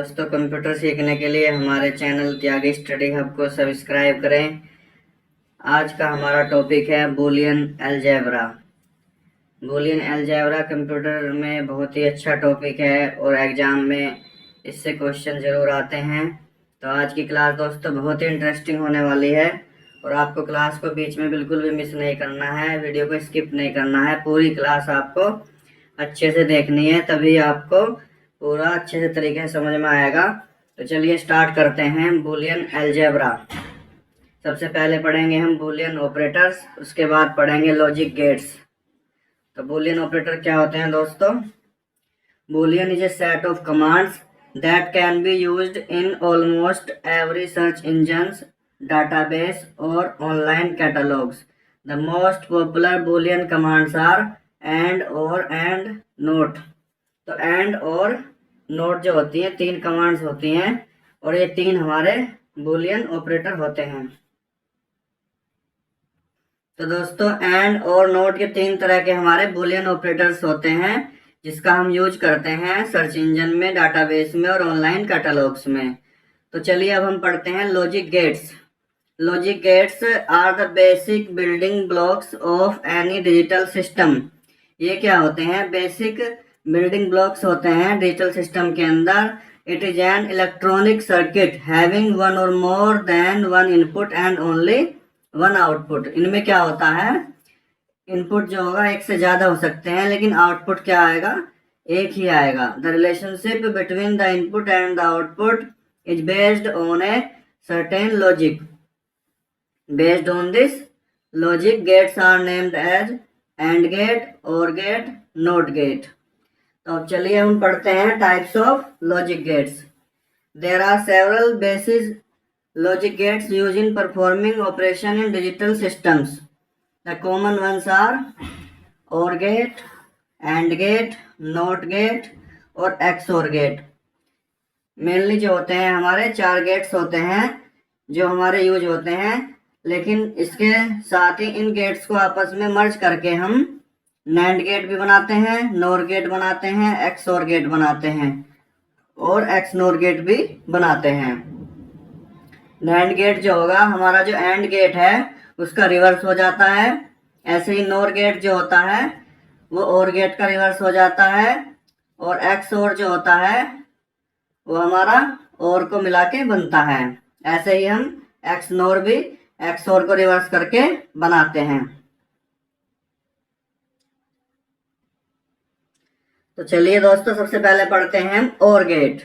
दोस्तों, कंप्यूटर सीखने के लिए हमारे चैनल त्यागी स्टडी हब को सब्सक्राइब करें। आज का हमारा टॉपिक है Boolean algebra. Boolean algebra computer में बहुत ही अच्छा टॉपिक है और एग्जाम में इससे क्वेश्चन ज़रूर आते हैं। तो आज की क्लास दोस्तों बहुत ही इंटरेस्टिंग होने वाली है और आपको क्लास को बीच में बिल्कुल भी मिस नहीं करना है, वीडियो को स्किप नहीं करना है। पूरी क्लास आपको अच्छे से देखनी है, तभी आपको पूरा अच्छे से तरीके से समझ में आएगा। तो चलिए स्टार्ट करते हैं बूलियन अलजेब्रा। सबसे पहले पढ़ेंगे हम बूलियन ऑपरेटर्स, उसके बाद पढ़ेंगे लॉजिक गेट्स। तो बूलियन ऑपरेटर क्या होते हैं दोस्तों? Boolean is a set of commands that can be used in almost every search engines, database और online catalogs. The most popular Boolean commands are and, or, and, not. तो and or not जो होती हैं, तीन commands होती हैं और ये तीन हमारे बूलियन ऑपरेटर होते हैं। तो दोस्तों एंड और नोट, ये तीन तरह के हमारे बूलियन ऑपरेटर्स होते हैं जिसका हम यूज करते हैं सर्च इंजन में, डाटाबेस में और ऑनलाइन कैटलॉग्स में। तो चलिए अब हम पढ़ते हैं logic gates. Logic gates are the basic building blocks of any digital system. ये क्या होते हैं? बेसिक बिल्डिंग ब्लॉक्स होते हैं डिजिटल सिस्टम के अंदर। It is an electronic circuit having one or more than one input and only one output. इनमें क्या होता है? इनपुट जो होगा एक से ज्यादा हो सकते हैं, लेकिन आउटपुट क्या आएगा? एक ही आएगा। The relationship between the input and the output is based on a certain logic. Based on this logic gates are named as and gate, or gate, not gate. तो अब चलिए हम पढ़ते हैं types of logic gates. There are several basis logic gates use in performing operation in digital systems. The common ones are or gate, and gate, not gate और XOR gate. Mainly जो होते हैं हमारे चार गेट्स होते हैं जो हमारे यूज होते हैं, लेकिन इसके साथ ही इन गेट्स को आपस में मर्ज करके हम नैंड गेट भी बनाते हैं, नोर गेट बनाते हैं, एक्सओर गेट बनाते हैं और एक्स नोर गेट भी बनाते हैं। नैंड गेट जो होगा हमारा, जो एंड गेट है उसका रिवर्स हो जाता है। ऐसे ही नोर गेट जो होता है वो और गेट का रिवर्स हो जाता है, और एक्सओर जो होता है वो हमारा और को मिला के बनता है। ऐसे ही हम एक्स नोर भी एक्सओर को रिवर्स करके बनाते हैं। तो चलिए दोस्तों सबसे पहले पढ़ते हैं or gate.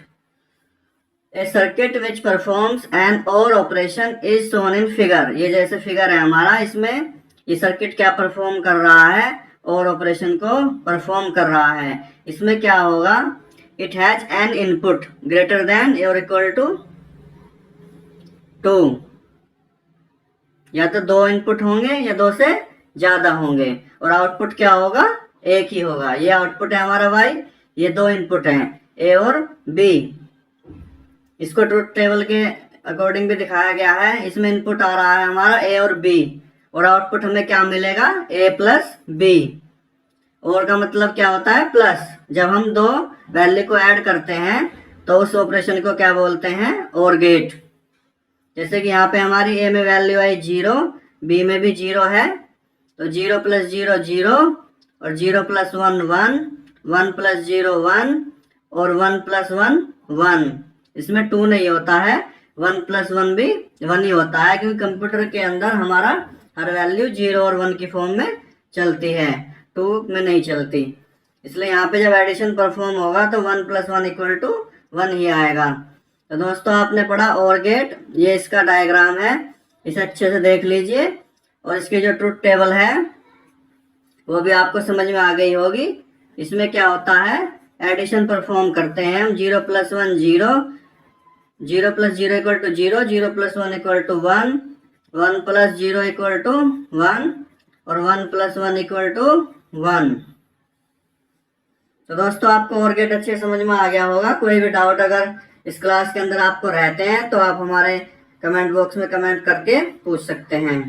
A circuit which performs an or operation is shown in figure. ये जैसे फिगर है हमारा, इसमें ये सर्किट क्या परफॉर्म कर रहा है? और ऑपरेशन को परफॉर्म कर रहा है। इसमें क्या होगा? It has an input greater than और इक्वल टू 2। या तो दो इनपुट होंगे या दो से ज्यादा होंगे, और आउटपुट क्या होगा? एक ही होगा। ये आउटपुट है हमारा वाई, ये दो इनपुट हैं ए और बी। इसको ट्रुथ टेबल के अकॉर्डिंग भी दिखाया गया है। इसमें इनपुट आ रहा है हमारा ए और बी, और आउटपुट हमें क्या मिलेगा? ए प्लस बी। और का मतलब क्या होता है? प्लस। जब हम दो वैल्यू को ऐड करते हैं तो उस ऑपरेशन को क्या बोलते हैं? Or gate. जैसे कि यहाँ पे हमारी ए में वैल्यू आई 0, बी में भी 0 है, तो 0 प्लस 0 0, और 0 प्लस 1 1, 1 प्लस 0 1, और 1 प्लस 1 1। इसमें 2 नहीं होता है, 1 प्लस 1 भी 1 ही होता है, क्योंकि कंप्यूटर के अंदर हमारा हर वैल्यू 0 और 1 की फॉर्म में चलती है, 2 में नहीं चलती। इसलिए यहाँ पे जब एडिशन परफॉर्म होगा तो 1 प्लस 1 इक्वल टू 1 ही आएगा। तो दोस्तों आपने पढ़ा और गेट, ये इसका डायग्राम है, इसे अच्छे से देख लीजिए। और इसकी जो ट्रुथ टेबल है वो भी आपको समझ में आ गई होगी। इसमें क्या होता है? एडिशन परफॉर्म करते हैं हम। 0 plus 1 0, 0 plus 0 equal to 0, 0 plus 1 equal to 1, 1 plus 0 equal to 1, और 1 प्लस 1 इक्वल टू 1। तो दोस्तों आपको और गेट अच्छे समझ में आ गया होगा। कोई भी डाउट अगर इस क्लास के अंदर आपको रहते हैं तो आप हमारे कमेंट बॉक्स में कमेंट करके पूछ सकते हैं।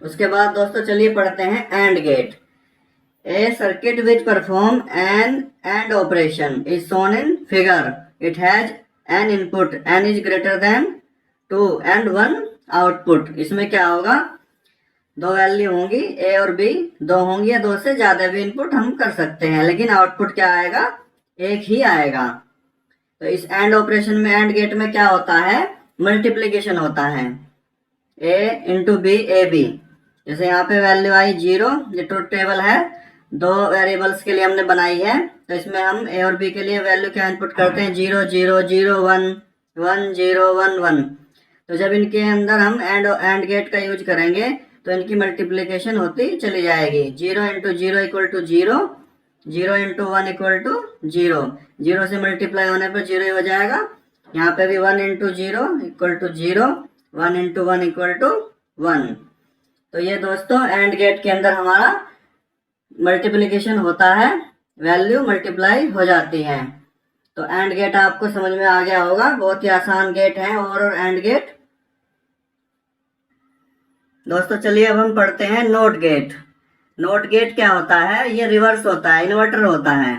उसके बाद दोस्तों चलिए पढ़ते हैं and gate. A circuit which perform an AND operation is shown in figure. It has an input, N is greater than 2 and 1 output. इसमें क्या होगा, दो वैल्यू होंगी ए और बी, दो होंगी या दो से ज्यादा भी इनपुट हम कर सकते हैं, लेकिन आउटपुट क्या आएगा, एक ही आएगा। तो इस एंड ऑपरेशन में, एंड गेट में क्या होता है, मल्टीप्लीकेशन होता है, ए इंटू बी, ए बी। जैसे यहाँ पे वैल्यू आई 0, ये ट्रुथ टेबल है, दो वेरिएबल्स के लिए हमने बनाई है, तो इसमें हम ए और बी के लिए वैल्यू क्या इनपुट करते हैं, 0 0 0 1 1 0 1 1। तो जब इनके अंदर हम एंड गेट का यूज करेंगे तो इनकी मल्टीप्लीकेशन होती चली जाएगी। 0 into 0 equal to 0, 0 into 1 equal to 0, 0 से मल्टीप्लाई होने पर 0 ही हो जाएगा। यहाँ पे भी 1 into 0 equal to 0, 1 into 1 equal to 1। तो ये दोस्तों एंड गेट के अंदर हमारा मल्टीप्लिकेशन होता है, वैल्यू मल्टीप्लाई हो जाती है। तो एंड गेट आपको समझ में आ गया होगा, बहुत ही आसान गेट है और एंड गेट। दोस्तों चलिए अब हम पढ़ते हैं नोट गेट। नोट गेट क्या होता है, ये रिवर्स होता है, इन्वर्टर होता है।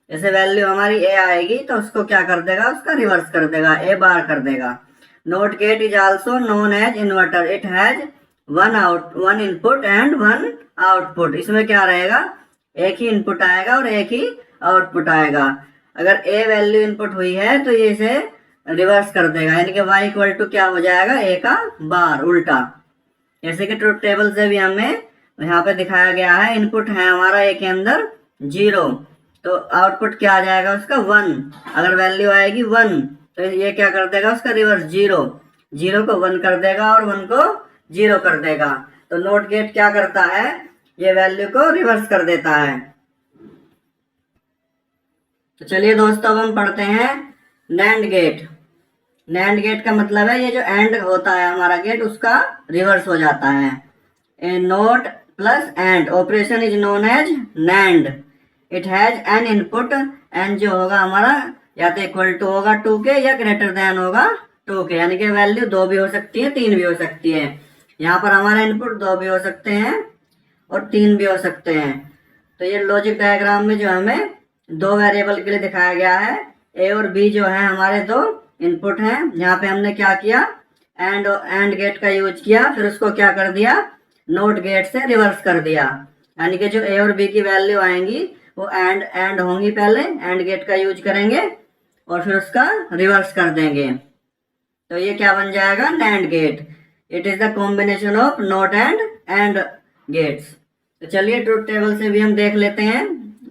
जैसे वैल्यू हमारी ए आएगी तो उसको क्या कर देगा, उसका रिवर्स कर देगा, ए बार कर देगा। Not gate is also known as inverter, it has one input and one output. इसमें क्या रहेगा, एक ही इनपुट आएगा और एक ही आउटपुट आएगा। अगर ए वैल्यू इनपुट हुई है तो ये इसे रिवर्स कर देगा, यानी कि वाई इक्वल टू क्या हो जाएगा, ए का बार, उल्टा। जैसे कि ट्रुथ टेबल से भी हमें यहाँ पे दिखाया गया है, इनपुट है हमारा ए के अंदर 0, तो आउटपुट क्या आ जाएगा उसका 1। अगर वैल्यू आएगी 1 तो ये क्या कर देगा, उसका रिवर्स 0, 0 को 1 कर देगा और 1 को 0 कर देगा। तो नोट गेट क्या करता है, ये वैल्यू को रिवर्स कर देता है। तो चलिए दोस्तों अब हम पढ़ते हैं नैंड गेट। नैंड गेट का मतलब है ये जो एंड होता है हमारा गेट, उसका रिवर्स हो जाता है। ए not plus and operation is known as NAND, it has an input, N जो होगा हमारा या तो इक्वल टू होगा 2 के या ग्रेटर देन होगा 2 के, यानी कि वैल्यू 2 भी हो सकती है, 3 भी हो सकती है। यहाँ पर हमारा इनपुट 2 भी हो सकते हैं और 3 भी हो सकते हैं। तो ये लॉजिक डायग्राम में जो हमें दो वेरिएबल के लिए दिखाया गया है, ए और बी जो है हमारे दो इनपुट हैं। यहाँ पे हमने क्या किया, एंड गेट का यूज किया, फिर उसको क्या कर दिया, नोट गेट से रिवर्स कर दिया। यानी कि जो ए और बी की वैल्यू आएंगी वो एंड होंगी, पहले एंड गेट का यूज करेंगे और फिर उसका रिवर्स कर देंगे। तो ये क्या बन जाएगा, NAND gate. It is the combination of not and gates. तो चलिए ट्रुथ टेबल से भी हम देख लेते हैं।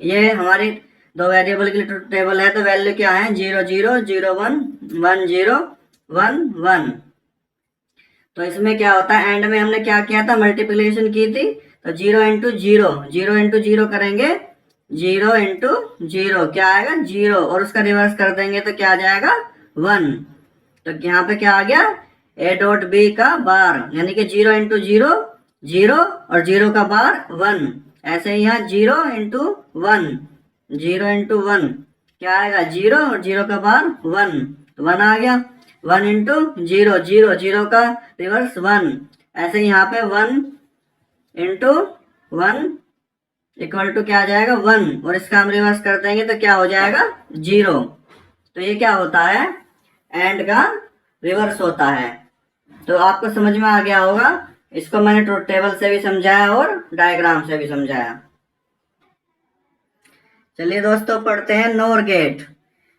ये हमारी दो वेरिएबल के लिए ट्रुथ टेबल है, तो वैल्यू क्या है, 0 0 0 1 1 0 1 1। तो इसमें क्या होता है, एंड में हमने क्या किया था, मल्टीप्लिकेशन की थी, तो 0 इंटू 0, 0 इंटू 0 करेंगे, 0 इंटू 0 क्या आएगा 0, और उसका रिवर्स कर देंगे तो क्या आ जाएगा 1। तो यहाँ पे क्या आ गया, ए डॉट बी का बार, यानी कि 0 इंटू 0 0 और 0 का बार 1। ऐसे ही यहाँ 0 इंटू 1, 0 इंटू 1 क्या आएगा 0 और 0 का बार 1, तो 1 आ गया। 1 इंटू 0 0, 0 का रिवर्स 1। ऐसे ही यहाँ पे 1 इंटू 1 इक्वल टू क्या आ जाएगा 1, और इसका हम रिवर्स कर देंगे तो क्या हो जाएगा 0। तो ये क्या होता है, एंड का रिवर्स होता है। तो आपको समझ में आ गया होगा, इसको मैंने ट्रुथ टेबल से भी समझाया और डायग्राम से भी समझाया। चलिए दोस्तों पढ़ते हैं नोर गेट।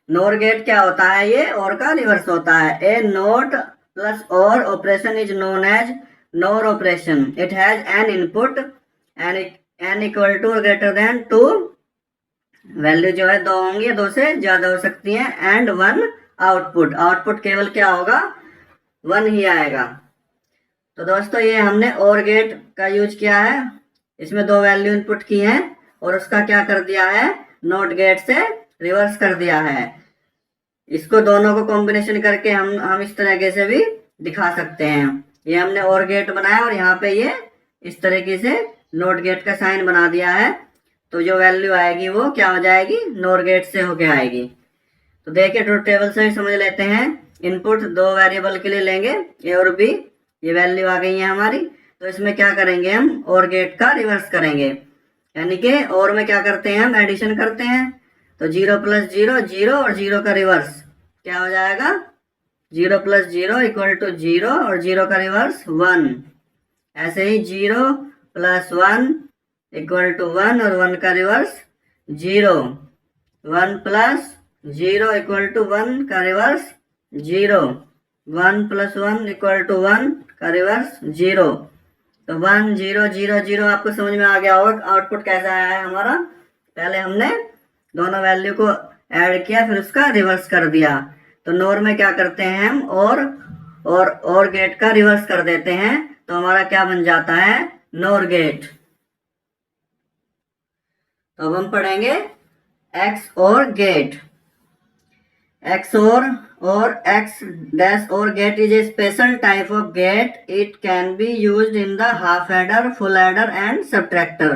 नोर गेट क्या होता है, ये और का रिवर्स होता है। ए not plus or operation is known as NOR operation, it has an input N equal to greater than 2, value जो है 2 होंगी, 2 से ज्यादा हो सकती है, एंड 1 आउटपुट, आउटपुट केवल क्या होगा 1 ही आएगा। तो दोस्तों ये हमने और गेट का यूज किया है, इसमें 2 वैल्यू इनपुट की हैं और उसका क्या कर दिया है, नोट गेट से रिवर्स कर दिया है। इसको दोनों को कॉम्बिनेशन करके हम इस तरीके से भी दिखा सकते हैं। ये हमने और गेट बनाया और यहाँ पे ये इस तरीके से नोट गेट का साइन बना दिया है, तो जो वैल्यू आएगी वो क्या हो जाएगी, नोर गेट से होके आएगी। तो देखिए ट्रुथ टेबल से भी समझ लेते हैं। इनपुट 2 वेरिएबल के लिए लेंगे, ए और बी, ये वैल्यू आ गई है हमारी, तो इसमें क्या करेंगे हम, और गेट का रिवर्स करेंगे, यानी कि और में क्या करते हैं हम एडिशन करते हैं। तो 0 प्लस 0 0 और 0 का रिवर्स क्या हो जाएगा, 0 + 0 = 0 और 0 का रिवर्स 1। ऐसे ही 0 + 1 = 1 और 1 का रिवर्स 0। 1 + 0 = 1 का रिवर्स 0। 1 + 1 = 1 का रिवर्स 0। तो 1 0 0 0 आपको समझ में आ गया होगा आउटपुट कैसा आया है हमारा। पहले हमने दोनों वैल्यू को ऐड किया, फिर उसका रिवर्स कर दिया। तो नोर में क्या करते हैं हम, और गेट का रिवर्स कर देते हैं, तो हमारा क्या बन जाता है, नोर गेट। तो अब हम पढ़ेंगे एक्स और gate. XOR or X dash or gate is a special type of gate. It can be used in the half adder, full adder and subtractor.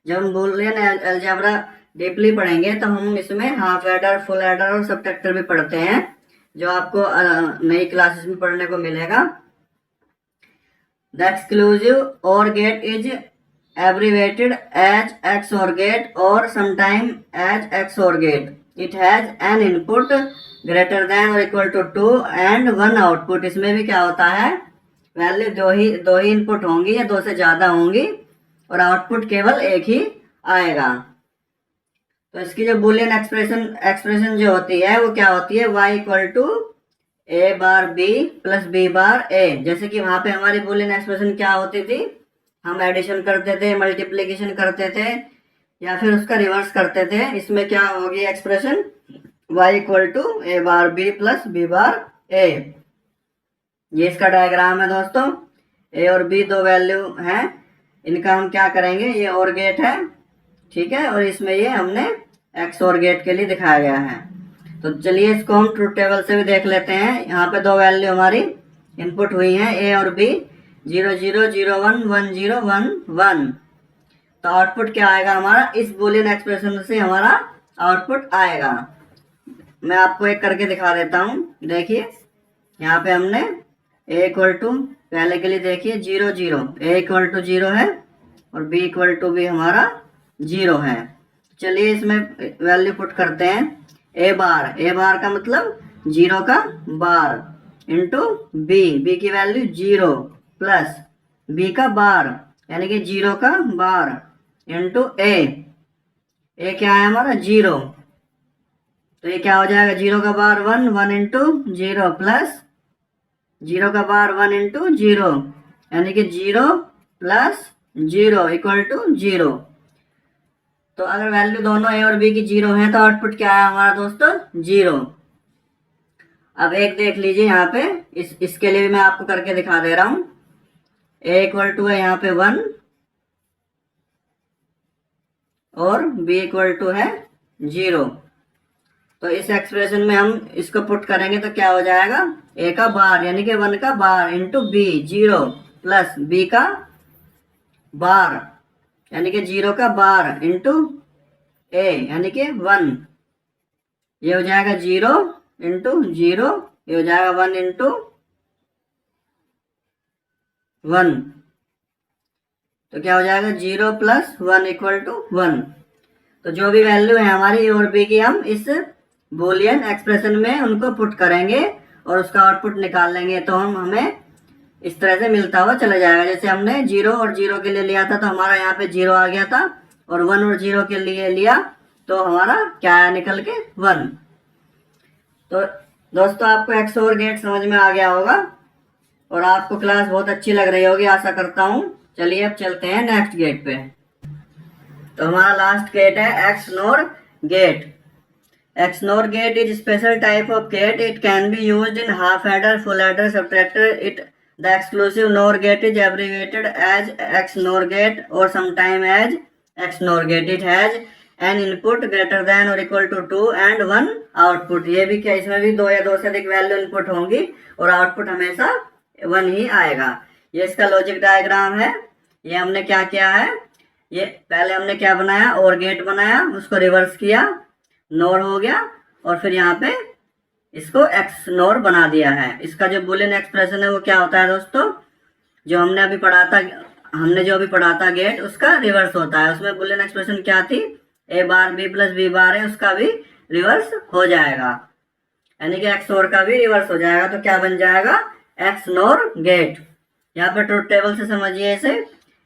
जब हम बूलियन अलजेब्रा डीपली पढ़ेंगे तो हम इसमें हाफ एडर, फुल एडर और subtractor भी पढ़ते हैं, जो आपको नई क्लासेस में पढ़ने को मिलेगा। The exclusive OR gate is abbreviated as XOR gate or sometimes as XOR gate. It has an input greater than or equal to 2 and 1 output. इसमें भी क्या होता है, वैल्यू दो ही इनपुट होंगी या 2 से ज़्यादा होंगी और आउटपुट केवल एक ही आएगा। तो इसकी जो बूलियन एक्सप्रेशन जो होती है वो क्या होती है, y = a bar b + b bar a। जैसे कि वहां पे हमारी बूलियन एक्सप्रेशन क्या होती थी, हम एडिशन करते थे, मल्टीप्लिकेशन करते थे या फिर उसका रिवर्स करते थे। इसमें क्या होगी expression, y = a bar b + b bar a। ये इसका डायग्राम है दोस्तों। a और b दो वैल्यू हैं, इनका हम क्या करेंगे, ये और गेट है, ठीक है, और इसमें ये हमने XOR गेट के लिए दिखाया गया है। तो चलिए इसको हम ट्रूथ टेबल से भी देख लेते हैं। यहाँ पे दो वैल्यू हमारी इनपुट हुई हैं, a और b, 0 0 0 1 1 0 1 1। तो आउटपुट क्या आएगा हमारा, इस बूलियन एक्सप्रेशन से हमारा आउटपुट आएगा। मैं आपको एक करके दिखा देता हूँ। देखिए यहाँ पे हमने a = पहले के लिए देखिए 0 0, a = 0 है और b = भी हमारा 0 है। चलिए इसमें वैल्यू पुट करते हैं। a बार का मतलब 0 का बार इंटू b की वैल्यू 0 प्लस b का बार यानी कि 0 का बार इंटू a क्या है हमारा 0। तो ये क्या हो जाएगा, 0 का बार 1 1 × 0 प्लस 0 का बार 1 × 0 यानी कि 0 + 0 = 0। तो अगर वैल्यू दोनों a और b की 0 है तो आउटपुट क्या है हमारा दोस्तों, 0। अब एक देख लीजिए यहाँ पे, इसके लिए भी मैं आपको करके दिखा दे रहा हूँ। a = है यहाँ पे 1 और b = है 0। तो इस एक्सप्रेशन में हम इसको पुट करेंगे तो क्या हो जाएगा, a का बार यानी कि 1 का bar into b 0 plus b का बार यानी कि 0 का बार इंटू a यानी कि 1। ये हो जाएगा 0 × 0, ये हो जाएगा 1 × 1। तो क्या हो जाएगा, 0 + 1 = 1। तो जो भी वैल्यू है हमारी a और b की, हम इस बूलियन एक्सप्रेशन में उनको पुट करेंगे और उसका आउटपुट निकाल लेंगे। तो हमें इस तरह से मिलता हुआ चला जाएगा। जैसे हमने 0 और 0 के लिए लिया था तो हमारा यहाँ पे 0 आ गया था, और 1 और 0 के लिए लिया तो हमारा क्या आया निकल के, 1। तो दोस्तों आपको XOR गेट समझ में आ गया होगा और आपको क्लास बहुत अच्छी लग रही होगी, आशा करता हूँ। चलिए अब चलते हैं नेक्स्ट गेट पे। तो हमारा लास्ट गेट है XNOR gate. XNOR gate is special type of gate. It can be used in half adder, full adder, subtractor. The exclusive NOR gate is abbreviated as XNOR gate or sometime as XNOR gate. It has an input greater than or equal to 2 and 1 output. ये भी क्या, इसमें भी 2 या 2 से अधिक value input होंगी और आउटपुट हमेशा 1 ही आएगा। ये इसका लॉजिक डायग्राम है। ये हमने क्या किया है, ये पहले हमने क्या बनाया, और गेट बनाया, उसको रिवर्स किया, नोर हो गया, और फिर यहाँ पे इसको XNOR बना दिया है। इसका जो बूलियन एक्सप्रेशन है वो क्या होता है दोस्तों, जो हमने जो अभी पढ़ा था गेट, उसका रिवर्स होता है। उसमें बूलियन एक्सप्रेशन क्या थी, a बार b + b बार है, उसका भी रिवर्स हो जाएगा। यानी कि एक्स नोर का भी रिवर्स हो जाएगा, तो क्या बन जाएगा, एक्स नोर गेट। यहाँ पे ट्रुथ टेबल से समझिए इसे।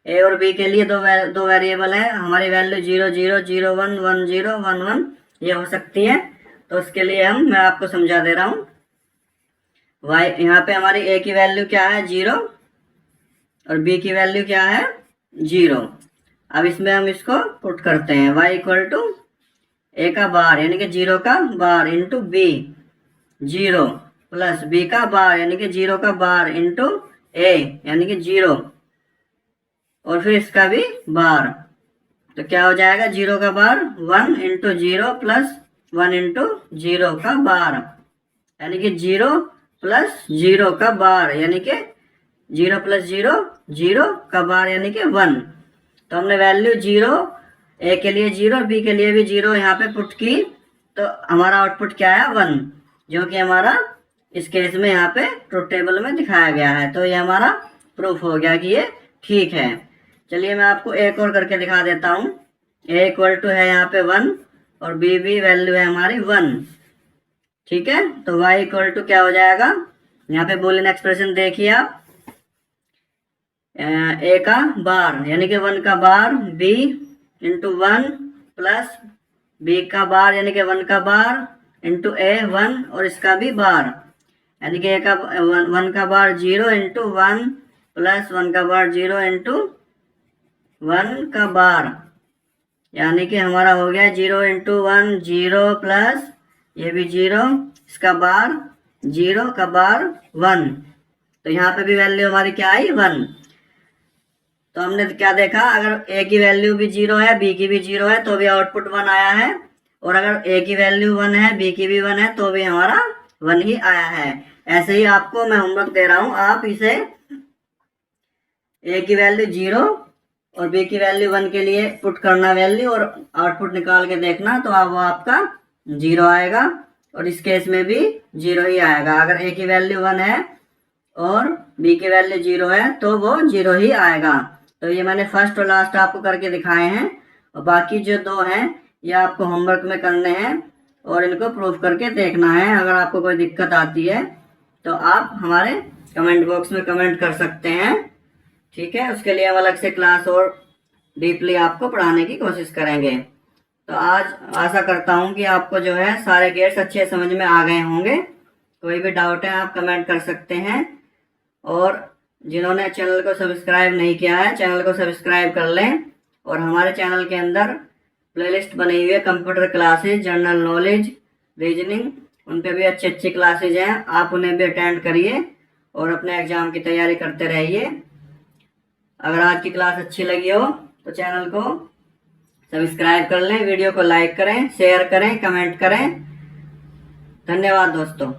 ए और बी के लिए दो वेरिएबल है, हमारी वैल्यू 0 0 0 1 1 0 1 1 ये हो सकती है। तो उसके लिए मैं आपको समझा दे रहा हूँ। वाई यहाँ पे हमारी ए की वैल्यू क्या है, 0, और बी की वैल्यू क्या है, 0। अब इसमें हम इसको पुट करते हैं, y इक्वल टू ए का बार यानी कि 0 का bar into B 0 plus B का बार यानी कि 0 का बार इंटू ए यानी कि 0 और फिर इसका भी बार। तो क्या हो जाएगा, 0 का बार 1 इंटू 0 प्लस 1 इंटू 0 का बार यानी कि 0 प्लस 0 का बार यानी कि 0 प्लस 0 0 का बार यानी कि 1। तो हमने वैल्यू 0 ए के लिए 0 बी के लिए भी 0 यहाँ पे पुट की, तो हमारा आउटपुट क्या है, 1, जो कि हमारा इस केस में यहाँ पे ट्रुथ टेबल में दिखाया गया है। तो ये हमारा प्रूफ हो गया कि ये ठीक है। चलिए मैं आपको एक और करके दिखा देता हूँ। ए इक्वल टू है यहाँ पे 1 और बी भी वैल्यू है हमारी 1, ठीक है। तो y इक्वल टू क्या हो जाएगा, यहाँ पे बूलियन एक्सप्रेशन देखिए आप, ए का बार यानी कि 1 का बार b इंटू 1 प्लस b का बार यानी कि 1 का बार इंटू ए 1 और इसका भी बार यानी कि ए का 1 का बार 0 इंटू 1 प्लस 1 का बार 0 इंटू 1 का बार यानी कि हमारा हो गया 0 इंटू 1 0 प्लस ये भी 0 इसका बार 0 का बार 1। तो यहाँ पे भी वैल्यू हमारी क्या आई, 1। तो हमने क्या देखा, अगर ए की वैल्यू भी 0 है बी की भी 0 है तो भी आउटपुट 1 आया है, और अगर ए की वैल्यू 1 है बी की भी 1 है तो भी हमारा 1 ही आया है। ऐसे ही आपको मैं होमवर्क दे रहा हूँ, आप इसे ए की वैल्यू 0 और बी की वैल्यू 1 के लिए पुट करना वैल्यू और आउटपुट निकाल के देखना, तो अब वो आपका 0 आएगा और इस केस में भी 0 ही आएगा। अगर ए की वैल्यू 1 है और बी की वैल्यू 0 है तो वो 0 ही आएगा। तो ये मैंने फर्स्ट और लास्ट आपको करके दिखाए हैं, और बाकी जो 2 हैं ये आपको होमवर्क में करने हैं और इनको प्रूफ करके देखना है। अगर आपको कोई दिक्कत आती है तो आप हमारे कमेंट बॉक्स में कमेंट कर सकते हैं, ठीक है। उसके लिए हम अलग से क्लास और डीपली आपको पढ़ाने की कोशिश करेंगे। तो आज आशा करता हूँ कि आपको जो है सारे गेट्स अच्छे समझ में आ गए होंगे। कोई भी डाउट है आप कमेंट कर सकते हैं, और जिन्होंने चैनल को सब्सक्राइब नहीं किया है चैनल को सब्सक्राइब कर लें। और हमारे चैनल के अंदर प्लेलिस्ट बनी हुई है, computer classes, general knowledge, reasoning, उन पे भी अच्छी अच्छी क्लासेज हैं, आप उन्हें भी अटेंड करिए और अपने एग्जाम की तैयारी करते रहिए। अगर आज की क्लास अच्छी लगी हो तो चैनल को सब्सक्राइब कर लें, वीडियो को लाइक करें, शेयर करें, कमेंट करें। धन्यवाद दोस्तों।